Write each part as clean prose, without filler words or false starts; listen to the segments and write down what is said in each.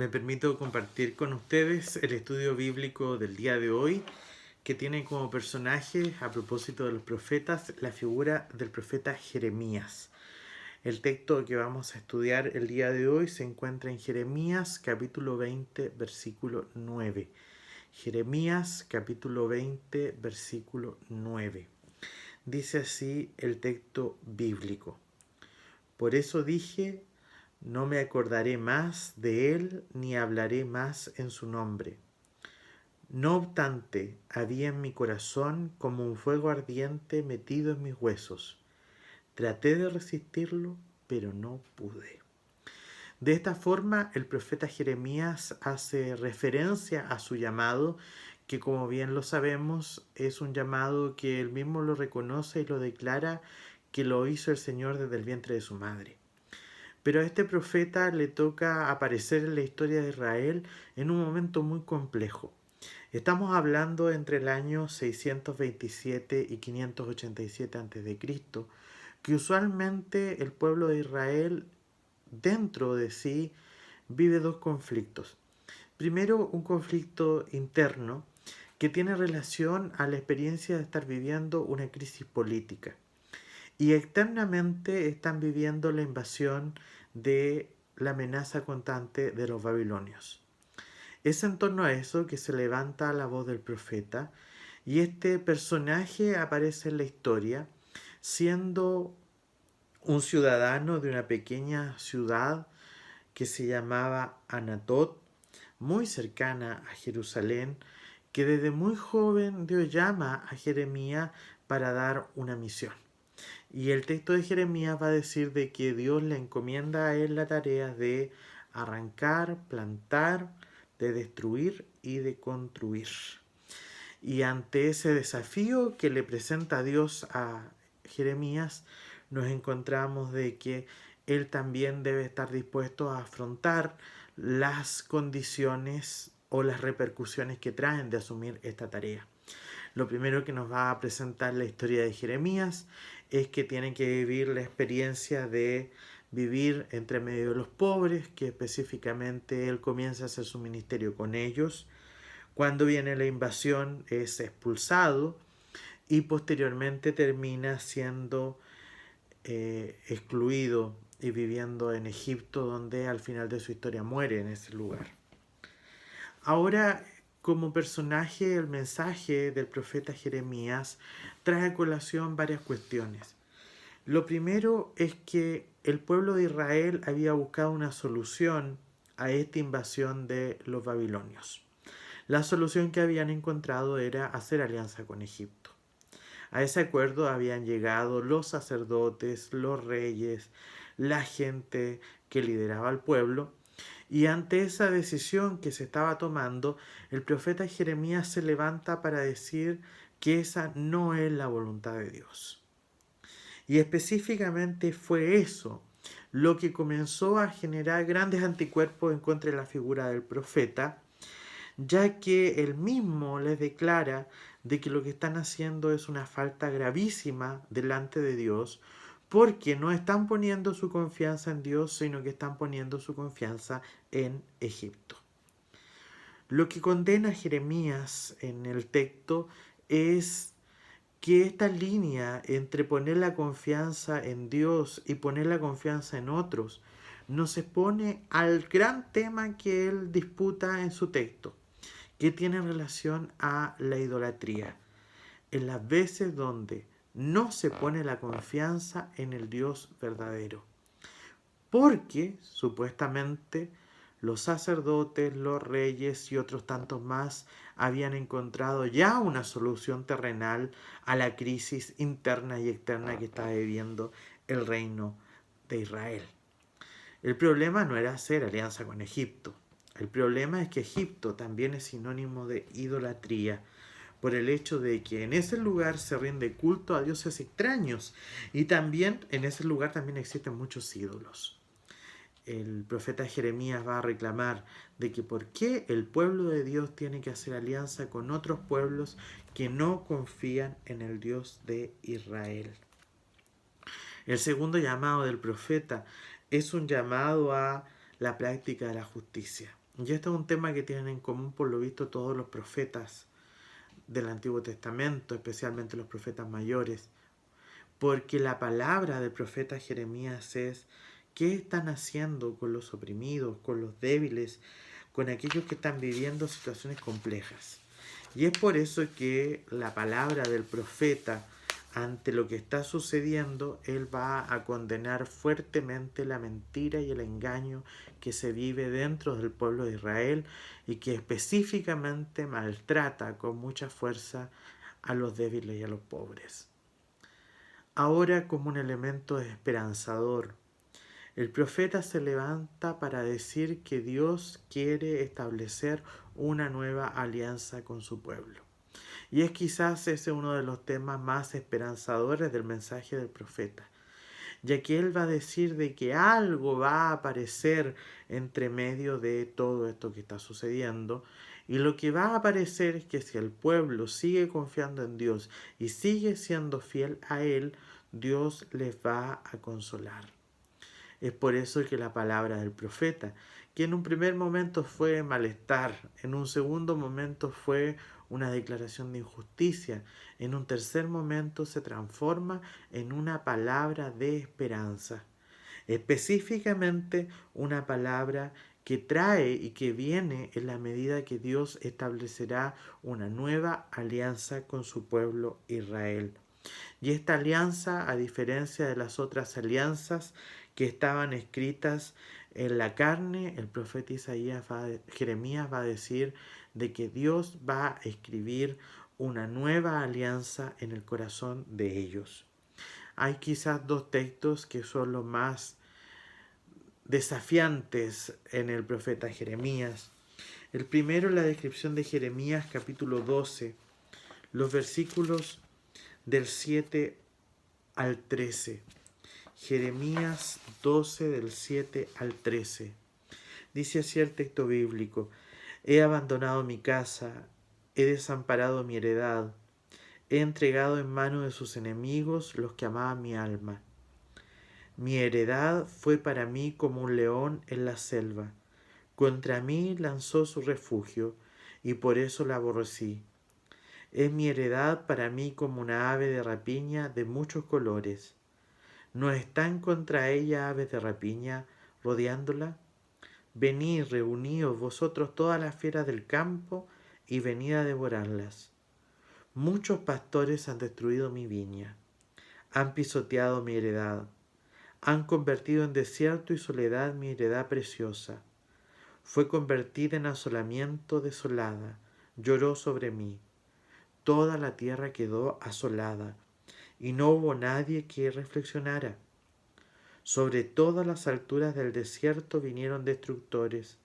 Me permito compartir con ustedes el estudio bíblico del día de hoy, que tiene como personaje, a propósito de los profetas, la figura del profeta Jeremías. El texto que vamos a estudiar el día de hoy se encuentra en Jeremías capítulo 20, versículo 9. Jeremías capítulo 20, versículo 9. Dice así el texto bíblico. Por eso dije: no me acordaré más de él, ni hablaré más en su nombre. No obstante, había en mi corazón como un fuego ardiente metido en mis huesos. Traté de resistirlo, pero no pude. De esta forma, el profeta Jeremías hace referencia a su llamado, que como bien lo sabemos, es un llamado que él mismo lo reconoce y lo declara que lo hizo el Señor desde el vientre de su madre. Pero a este profeta le toca aparecer en la historia de Israel en un momento muy complejo. Estamos hablando entre el año 627 y 587 a.C., que usualmente el pueblo de Israel dentro de sí vive dos conflictos. Primero, un conflicto interno que tiene relación a la experiencia de estar viviendo una crisis política. Y externamente están viviendo la invasión de la amenaza constante de los babilonios. Es en torno a eso que se levanta la voz del profeta, y este personaje aparece en la historia siendo un ciudadano de una pequeña ciudad que se llamaba Anatot, muy cercana a Jerusalén, que desde muy joven Dios llama a Jeremías para dar una misión. Y el texto de Jeremías va a decir de que Dios le encomienda a él la tarea de arrancar, plantar, de destruir y de construir. Y ante ese desafío que le presenta Dios a Jeremías, nos encontramos de que él también debe estar dispuesto a afrontar las condiciones o las repercusiones que traen de asumir esta tarea. Lo primero que nos va a presentar la historia de Jeremías es que tiene que vivir la experiencia de vivir entre medio de los pobres, que específicamente él comienza a hacer su ministerio con ellos. Cuando viene la invasión es expulsado y posteriormente termina siendo excluido y viviendo en Egipto, donde al final de su historia muere en ese lugar. Ahora, como personaje, el mensaje del profeta Jeremías trae a colación varias cuestiones. Lo primero es que el pueblo de Israel había buscado una solución a esta invasión de los babilonios. La solución que habían encontrado era hacer alianza con Egipto. A ese acuerdo habían llegado los sacerdotes, los reyes, la gente que lideraba al pueblo, y ante esa decisión que se estaba tomando, el profeta Jeremías se levanta para decir que esa no es la voluntad de Dios. Y específicamente fue eso lo que comenzó a generar grandes anticuerpos en contra de la figura del profeta, ya que él mismo les declara de que lo que están haciendo es una falta gravísima delante de Dios, porque no están poniendo su confianza en Dios, sino que están poniendo su confianza en Egipto. Lo que condena a Jeremías en el texto es que esta línea entre poner la confianza en Dios y poner la confianza en otros nos expone al gran tema que él disputa en su texto, que tiene relación a la idolatría. En las veces donde no se pone la confianza en el Dios verdadero. Porque supuestamente los sacerdotes, los reyes y otros tantos más habían encontrado ya una solución terrenal a la crisis interna y externa que estaba viviendo el reino de Israel. El problema no era hacer alianza con Egipto. El problema es que Egipto también es sinónimo de idolatría, por el hecho de que en ese lugar se rinde culto a dioses extraños, y también en ese lugar también existen muchos ídolos. El profeta Jeremías va a reclamar de que por qué el pueblo de Dios tiene que hacer alianza con otros pueblos que no confían en el Dios de Israel. El segundo llamado del profeta es un llamado a la práctica de la justicia. Y este es un tema que tienen en común por lo visto todos los profetas del Antiguo Testamento, especialmente los profetas mayores, porque la palabra del profeta Jeremías es: ¿qué están haciendo con los oprimidos, con los débiles, con aquellos que están viviendo situaciones complejas? Y es por eso que la palabra del profeta, ante lo que está sucediendo, él va a condenar fuertemente la mentira y el engaño que se vive dentro del pueblo de Israel y que específicamente maltrata con mucha fuerza a los débiles y a los pobres. Ahora, como un elemento esperanzador, el profeta se levanta para decir que Dios quiere establecer una nueva alianza con su pueblo. Y es quizás ese uno de los temas más esperanzadores del mensaje del profeta, ya que él va a decir de que algo va a aparecer entre medio de todo esto que está sucediendo, y lo que va a aparecer es que si el pueblo sigue confiando en Dios y sigue siendo fiel a Él, Dios les va a consolar. Es por eso que la palabra del profeta, que en un primer momento fue malestar, en un segundo momento fue una declaración de injusticia, en un tercer momento se transforma en una palabra de esperanza. Específicamente una palabra que trae y que viene en la medida que Dios establecerá una nueva alianza con su pueblo Israel. Y esta alianza, a diferencia de las otras alianzas que estaban escritas en la carne, el profeta Jeremías va a decir de que Dios va a escribir una nueva alianza en el corazón de ellos. Hay quizás dos textos que son los más desafiantes en el profeta Jeremías. El primero es la descripción de Jeremías capítulo 12, los versículos del 7 al 13. Jeremías 12 del 7 al 13. Dice así el texto bíblico: he abandonado mi casa, he desamparado mi heredad, he entregado en manos de sus enemigos los que amaban mi alma. Mi heredad fue para mí como un león en la selva. Contra mí lanzó su refugio, y por eso la aborrecí. Es mi heredad para mí como una ave de rapiña de muchos colores. ¿No están contra ella aves de rapiña rodeándola? Venid, reuníos vosotros todas las fieras del campo, y venid a devorarlas. Muchos pastores han destruido mi viña, han pisoteado mi heredad, han convertido en desierto y soledad mi heredad preciosa. Fue convertida en asolamiento desolada, lloró sobre mí. Toda la tierra quedó asolada, y no hubo nadie que reflexionara. Sobre todas las alturas del desierto vinieron destructores,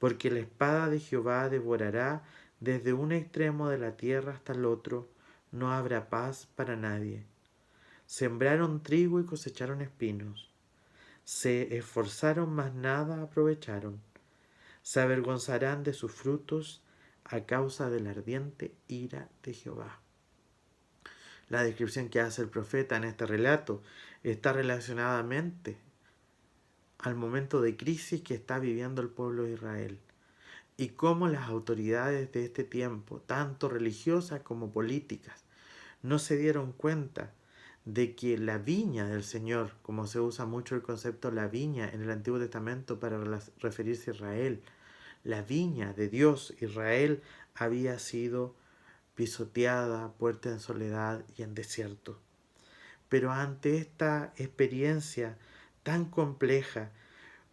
porque la espada de Jehová devorará desde un extremo de la tierra hasta el otro, no habrá paz para nadie. Sembraron trigo y cosecharon espinos. Se esforzaron, mas nada aprovecharon. Se avergonzarán de sus frutos a causa de la ardiente ira de Jehová. La descripción que hace el profeta en este relato está relacionadamente al momento de crisis que está viviendo el pueblo de Israel y cómo las autoridades de este tiempo, tanto religiosas como políticas, no se dieron cuenta de que la viña del Señor, como se usa mucho el concepto la viña en el Antiguo Testamento para referirse a Israel, la viña de Dios, Israel, había sido pisoteada, puerta en soledad y en desierto. Pero ante esta experiencia tan compleja,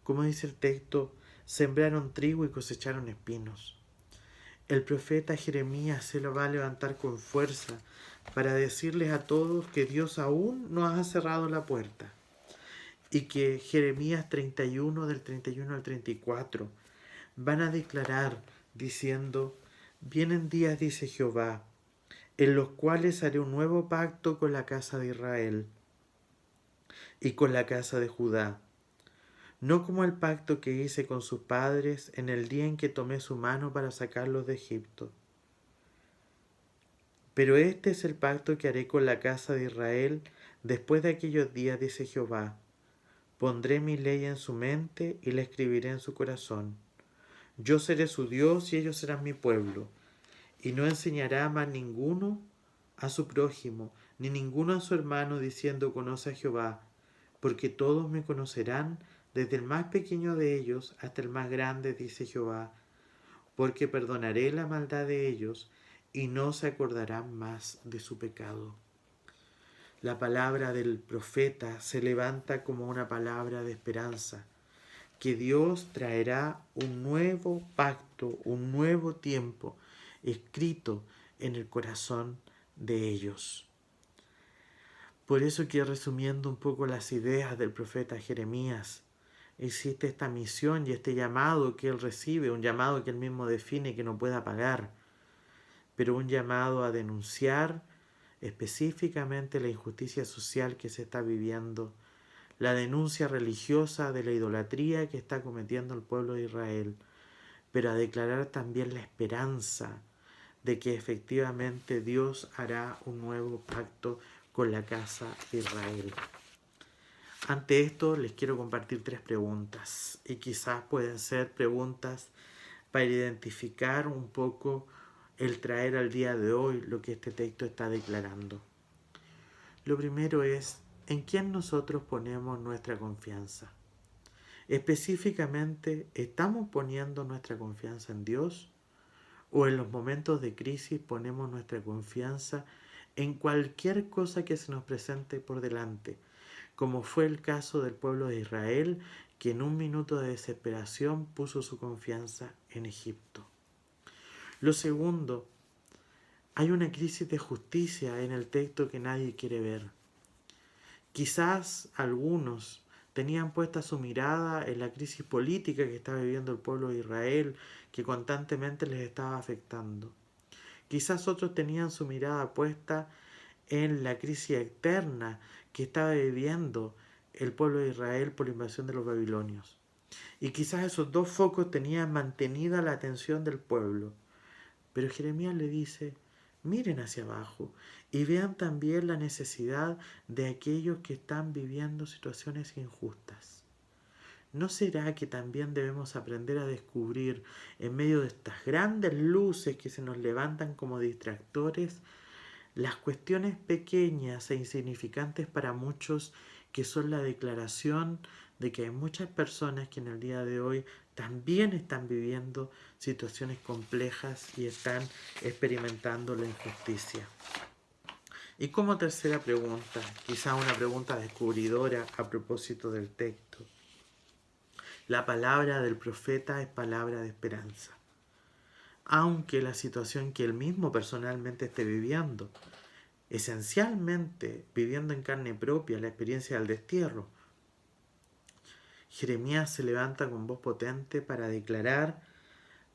como dice el texto, sembraron trigo y cosecharon espinos. El profeta Jeremías se lo va a levantar con fuerza para decirles a todos que Dios aún no ha cerrado la puerta y que Jeremías 31 del 31 al 34 van a declarar diciendo: vienen días, dice Jehová, en los cuales haré un nuevo pacto con la casa de Israel y con la casa de Judá, no como el pacto que hice con sus padres en el día en que tomé su mano para sacarlos de Egipto. Pero este es el pacto que haré con la casa de Israel después de aquellos días, dice Jehová. Pondré mi ley en su mente y la escribiré en su corazón. Yo seré su Dios y ellos serán mi pueblo. Y no enseñará más ninguno a su prójimo, ni ninguno a su hermano, diciendo: conoce a Jehová, porque todos me conocerán, desde el más pequeño de ellos hasta el más grande, dice Jehová, porque perdonaré la maldad de ellos y no se acordarán más de su pecado. La palabra del profeta se levanta como una palabra de esperanza, que Dios traerá un nuevo pacto, un nuevo tiempo escrito en el corazón de ellos. Por eso que, resumiendo un poco las ideas del profeta Jeremías, existe esta misión y este llamado que él recibe, un llamado que él mismo define que no puede apagar, pero un llamado a denunciar específicamente la injusticia social que se está viviendo, la denuncia religiosa de la idolatría que está cometiendo el pueblo de Israel, pero a declarar también la esperanza de que efectivamente Dios hará un nuevo pacto con la casa de Israel. Ante esto les quiero compartir 3 preguntas, y quizás pueden ser preguntas para identificar un poco el traer al día de hoy lo que este texto está declarando. Lo primero es: ¿en quién nosotros ponemos nuestra confianza? Específicamente, ¿estamos poniendo nuestra confianza en Dios? ¿O en los momentos de crisis ponemos nuestra confianza en cualquier cosa que se nos presente por delante, como fue el caso del pueblo de Israel, que en un minuto de desesperación puso su confianza en Egipto? Lo segundo, hay una crisis de justicia en el texto que nadie quiere ver. Quizás algunos tenían puesta su mirada en la crisis política que estaba viviendo el pueblo de Israel, que constantemente les estaba afectando. Quizás otros tenían su mirada puesta en la crisis externa que estaba viviendo el pueblo de Israel por la invasión de los babilonios. Y quizás esos 2 focos tenían mantenida la atención del pueblo. Pero Jeremías le dice: miren hacia abajo y vean también la necesidad de aquellos que están viviendo situaciones injustas. ¿No será que también debemos aprender a descubrir, en medio de estas grandes luces que se nos levantan como distractores, las cuestiones pequeñas e insignificantes para muchos, que son la declaración de que hay muchas personas que en el día de hoy también están viviendo situaciones complejas y están experimentando la injusticia? Y como tercera pregunta, quizá una pregunta descubridora a propósito del texto: la palabra del profeta es palabra de esperanza. Aunque la situación que él mismo personalmente esté viviendo, esencialmente viviendo en carne propia la experiencia del destierro, Jeremías se levanta con voz potente para declarar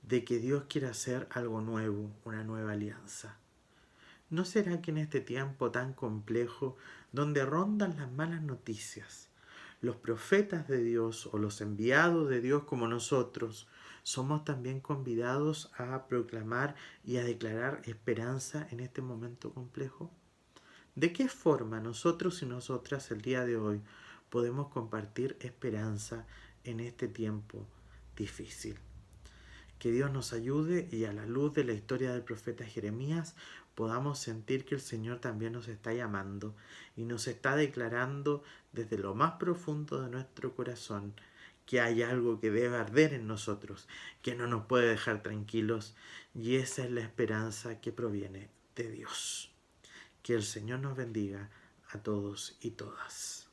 de que Dios quiere hacer algo nuevo, una nueva alianza. ¿No será que en este tiempo tan complejo, donde rondan las malas noticias, los profetas de Dios o los enviados de Dios como nosotros, somos también convidados a proclamar y a declarar esperanza en este momento complejo? ¿De qué forma nosotros y nosotras el día de hoy podemos compartir esperanza en este tiempo difícil? Que Dios nos ayude y, a la luz de la historia del profeta Jeremías, podamos sentir que el Señor también nos está llamando y nos está declarando desde lo más profundo de nuestro corazón que hay algo que debe arder en nosotros, que no nos puede dejar tranquilos, y esa es la esperanza que proviene de Dios. Que el Señor nos bendiga a todos y todas.